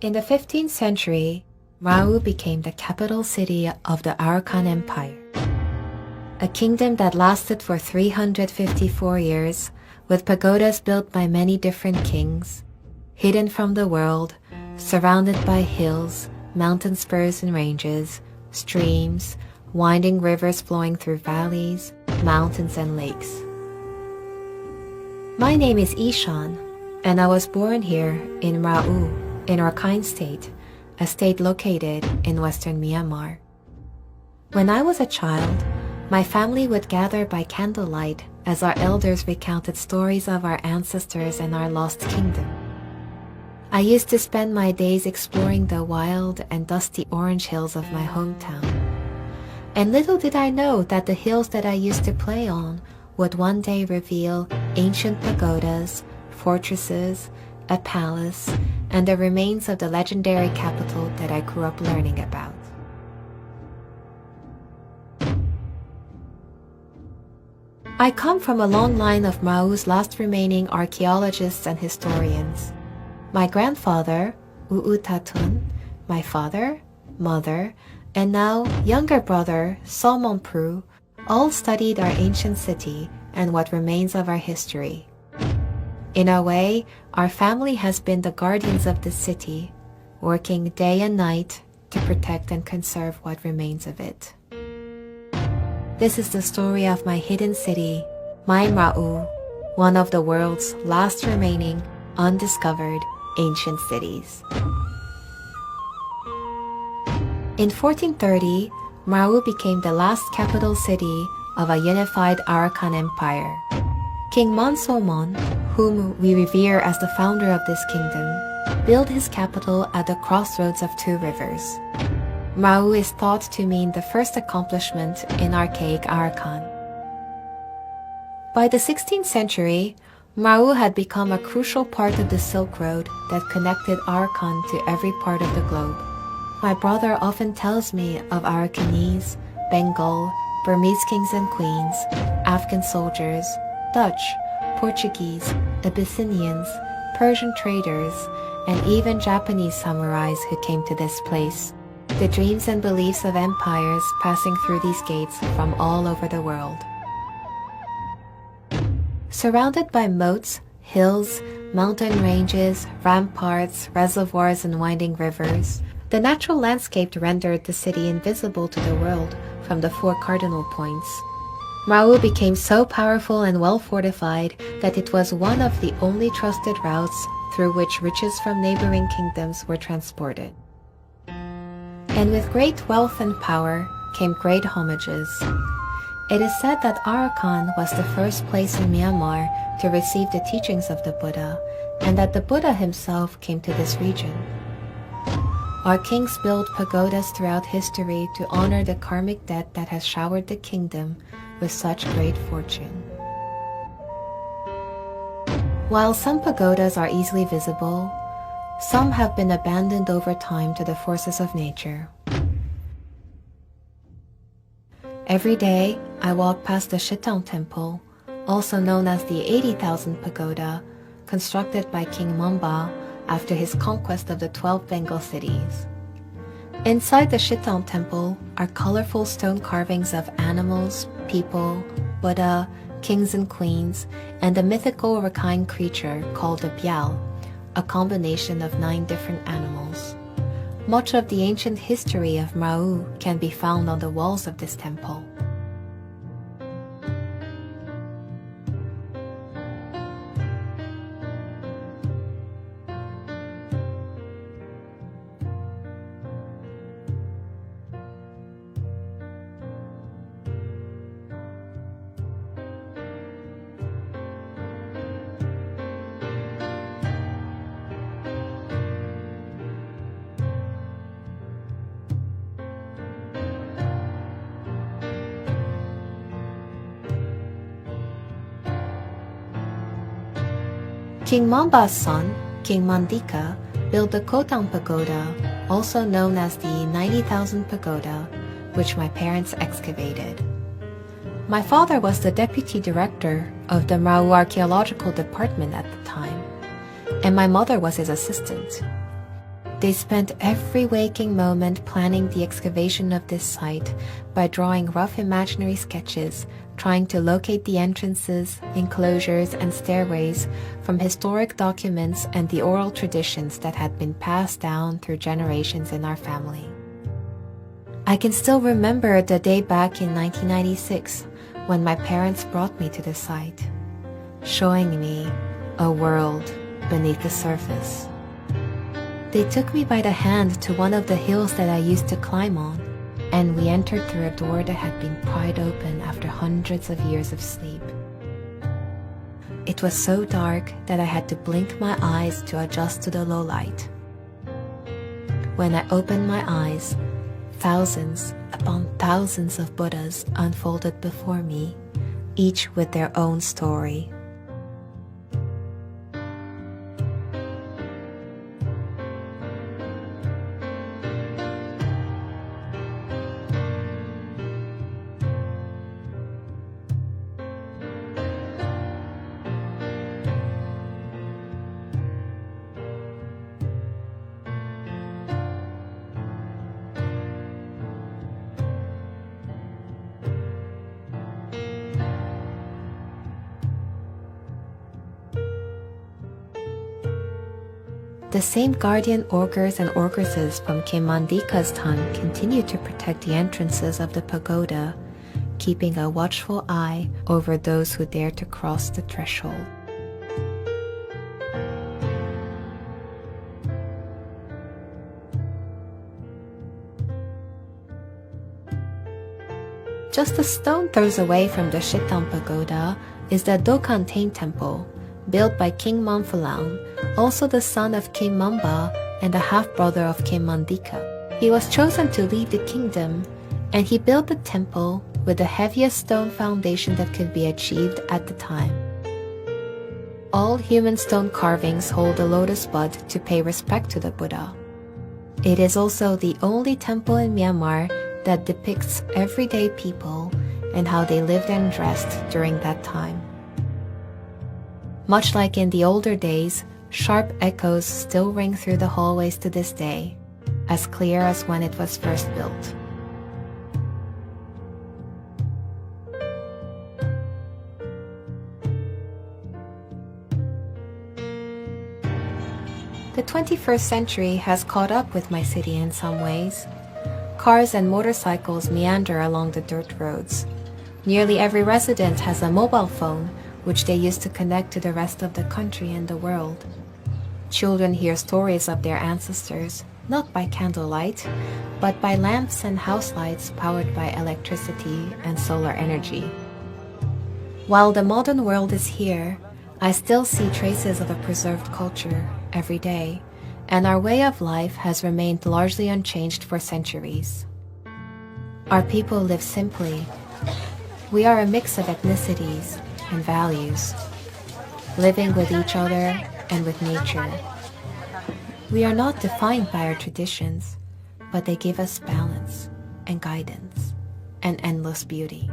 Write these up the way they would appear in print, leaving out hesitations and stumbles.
In the 15th century, Mrau became the capital city of the Arakan Empire, a kingdom that lasted for 354 years, with pagodas built by many different kings, hidden from the world, surrounded by hills, mountain spurs and ranges, streams, winding rivers flowing through valleys, mountains and lakes. My name is Ishan, and I was born here in Mrau, in Rakhine State, a state located in western Myanmar. When I was a child, my family would gather by candlelight as our elders recounted stories of our ancestors and our lost kingdom. I used to spend my days exploring the wild and dusty orange hills of my hometown. And little did I know that the hills that I used to play on would one day reveal ancient pagodas, fortresses, a palace, and the remains of the legendary capital that I grew up learning about. I come from a long line of Mrau's last remaining archaeologists and historians. My grandfather, Tatun, my father, mother, and now younger brother, Salmonpru, all studied our ancient city and what remains of our history. In a way, our family has been the guardians of the city, working day and night to protect and conserve what remains of it. This is the story of my hidden city, my Mrau, one of the world's last remaining undiscovered ancient cities. In 1430, Mrau became the last capital city of a unified Arakan Empire. King Mansobon, whom we revere as the founder of this kingdom, built his capital at the crossroads of two rivers. Mrau is thought to mean the first accomplishment in archaic Arakan. By the 16th century, Mrau had become a crucial part of the Silk Road that connected Arakan to every part of the globe. My brother often tells me of Arakanese, Bengal, Burmese kings and queens, Afghan soldiers, Dutch, Portuguese, Abyssinians, Persian traders, and even Japanese samurais who came to this place. The dreams and beliefs of empires passing through these gates from all over the world. Surrounded by moats, hills, mountain ranges, ramparts, reservoirs, and winding rivers, the natural landscape rendered the city invisible to the world from the four cardinal points. Mrau became so powerful and well fortified that it was one of the only trusted routes through which riches from neighboring kingdoms were transported. And with great wealth and power came great homages. It is said that Arakan was the first place in Myanmar to receive the teachings of the Buddha, and that the Buddha himself came to this region. Our kings built pagodas throughout history to honor the karmic debt that has showered the kingdom with such great fortune. While some pagodas are easily visible, some have been abandoned over time to the forces of nature. Every day, I walk past the Shitong Temple, also known as the 80,000 Pagoda, constructed by King Mamba after his conquest of the 12 Bengal cities. Inside the Shitong Temple are colorful stone carvings of animals, people, Buddha, kings and queens, and a mythical Rakhine creature called the Byal, a combination of 9 different animals. Much of the ancient history of Mrau can be found on the walls of this temple. King Mamba's son, King Mandika, built the Kotang Pagoda, also known as the 90,000 Pagoda, which my parents excavated. My father was the deputy director of the Mrau Archaeological Department at the time, and my mother was his assistant. They spent every waking moment planning the excavation of this site by drawing rough imaginary sketches, trying to locate the entrances, enclosures, and stairways from historic documents and the oral traditions that had been passed down through generations in our family. I can still remember the day back in 1996 when my parents brought me to the site, showing me a world beneath the surface. They took me by the hand to one of the hills that I used to climb on, and we entered through a door that had been pried open after hundreds of years of sleep. It was so dark that I had to blink my eyes to adjust to the low light. When I opened my eyes, thousands upon thousands of Buddhas unfolded before me, each with their own story. The same guardian augurs and augresses from King Mandika's time continue to protect the entrances of the pagoda, keeping a watchful eye over those who dare to cross the threshold. Just a stone throws away from the Shittan Pagoda is the Dokantain Temple, built by King Manphalang, also the son of King Mamba and a half-brother of King Mandika. He was chosen to lead the kingdom, and he built the temple with the heaviest stone foundation that could be achieved at the time. All human stone carvings hold a lotus bud to pay respect to the Buddha. It is also the only temple in Myanmar that depicts everyday people and how they lived and dressed during that time. Much like in the older days, sharp echoes still ring through the hallways to this day, as clear as when it was first built. The 21st century has caught up with my city in some ways. Cars and motorcycles meander along the dirt roads. Nearly every resident has a mobile phone, which they use to connect to the rest of the country and the world. Children hear stories of their ancestors, not by candlelight, but by lamps and house lights powered by electricity and solar energy. While the modern world is here, I still see traces of a preserved culture every day, and our way of life has remained largely unchanged for centuries. Our people live simply. We are a mix of ethnicities and values, living with each other and with nature. We are not defined by our traditions, but they give us balance and guidance and endless beauty.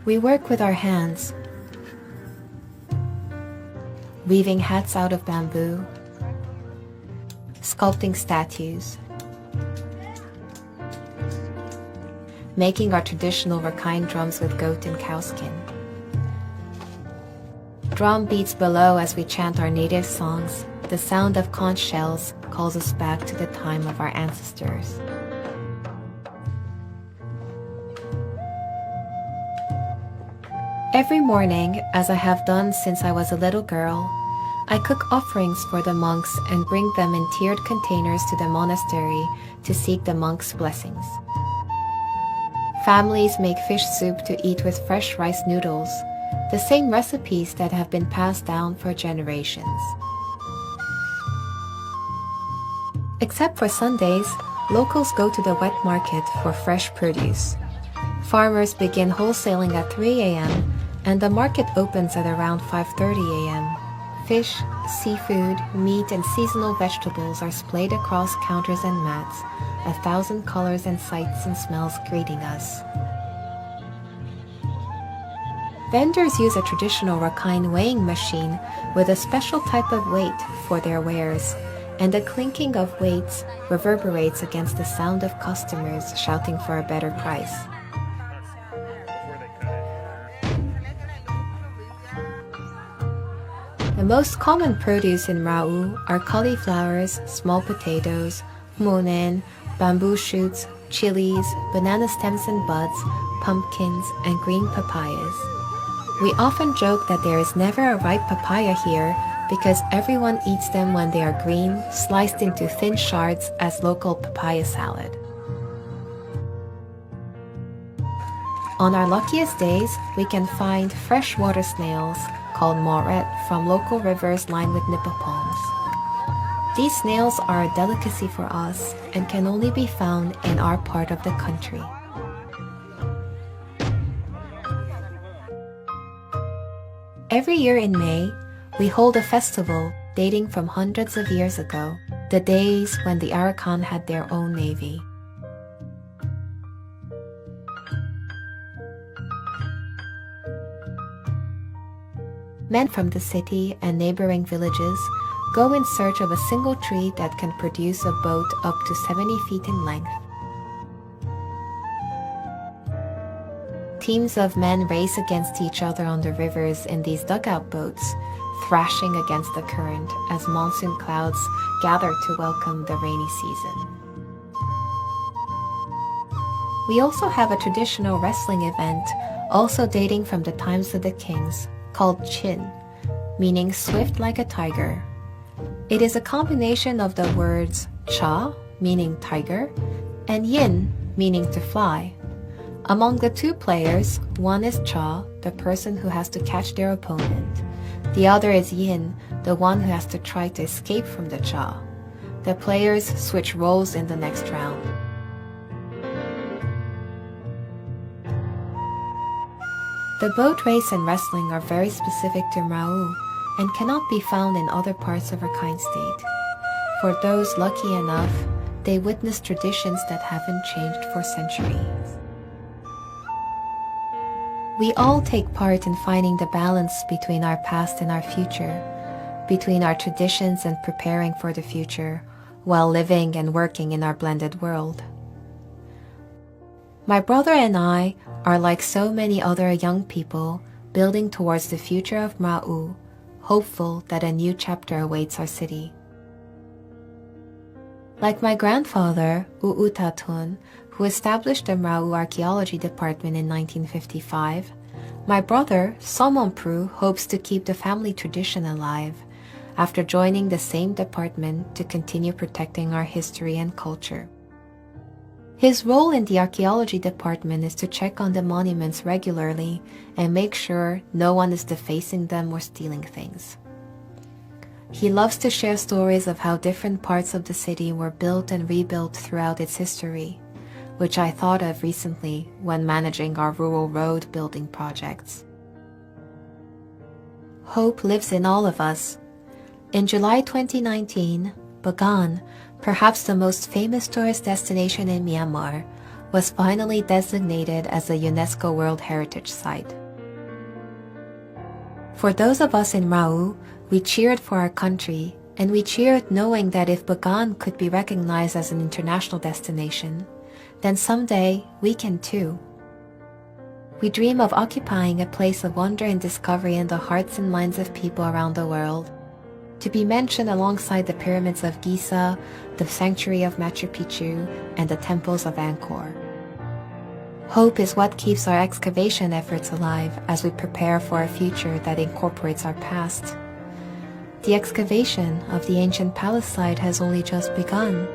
We work with our hands, weaving hats out of bamboo, sculpting statues, making our traditional Rakhine drums with goat and cow skin. Drum beats below as we chant our native songs. The sound of conch shells calls us back to the time of our ancestors. Every morning, as I have done since I was a little girl, I cook offerings for the monks and bring them in tiered containers to the monastery to seek the monks' blessings. Families make fish soup to eat with fresh rice noodles, the same recipes that have been passed down for generations. Except for Sundays, locals go to the wet market for fresh produce. Farmers begin wholesaling at 3 a.m. and the market opens at around 5:30 a.m. Fish, seafood, meat, and seasonal vegetables are splayed across counters and mats, 1,000 colors and sights and smells greeting us. Vendors use a traditional Rakhine weighing machine with a special type of weight for their wares, and the clinking of weights reverberates against the sound of customers shouting for a better price. The most common produce in Rau are cauliflowers, small potatoes, monen, bamboo shoots, chilies, banana stems and buds, pumpkins, and green papayas. We often joke that there is never a ripe papaya here because everyone eats them when they are green, sliced into thin shards as local papaya salad. On our luckiest days, we can find freshwater snails called moret from local rivers lined with nipa palms. These snails are a delicacy for us and can only be found in our part of the country. Every year in May, we hold a festival dating from hundreds of years ago, the days when the Arakan had their own navy. Men from the city and neighboring villages go in search of a single tree that can produce a boat up to 70 feet in length. Teams of men race against each other on the rivers in these dugout boats, thrashing against the current as monsoon clouds gather to welcome the rainy season. We also have a traditional wrestling event, also dating from the times of the kings, called Chin, meaning swift like a tiger. It is a combination of the words cha, meaning tiger, and yin, meaning to fly. Among the two players, one is cha, the person who has to catch their opponent. The other is yin, the one who has to try to escape from the cha. The players switch roles in the next round. The boat race and wrestling are very specific to Mrau and cannot be found in other parts of Rakhine State. For those lucky enough, they witness traditions that haven't changed for centuries. We all take part in finding the balance between our past and our future, between our traditions and preparing for the future, while living and working in our blended world. My brother and I are like so many other young people building towards the future of Mrau, hopeful that a new chapter awaits our city. Like my grandfather, Tatun, who established the Mrau Archaeology Department in 1955, my brother, Somonpru, hopes to keep the family tradition alive after joining the same department to continue protecting our history and culture. His role in the archaeology department is to check on the monuments regularly and make sure no one is defacing them or stealing things. He loves to share stories of how different parts of the city were built and rebuilt throughout its history, which I thought of recently when managing our rural road building projects. Hope lives in all of us. In July 2019, Bagan, perhaps the most famous tourist destination in Myanmar, was finally designated as a UNESCO World Heritage Site. For those of us in Mrau, we cheered for our country, and we cheered knowing that if Bagan could be recognized as an international destination, then someday we can too. We dream of occupying a place of wonder and discovery in the hearts and minds of people around the world, to be mentioned alongside the pyramids of Giza, the sanctuary of Machu Picchu, and the temples of Angkor. Hope is what keeps our excavation efforts alive as we prepare for a future that incorporates our past. The excavation of the ancient palace site has only just begun.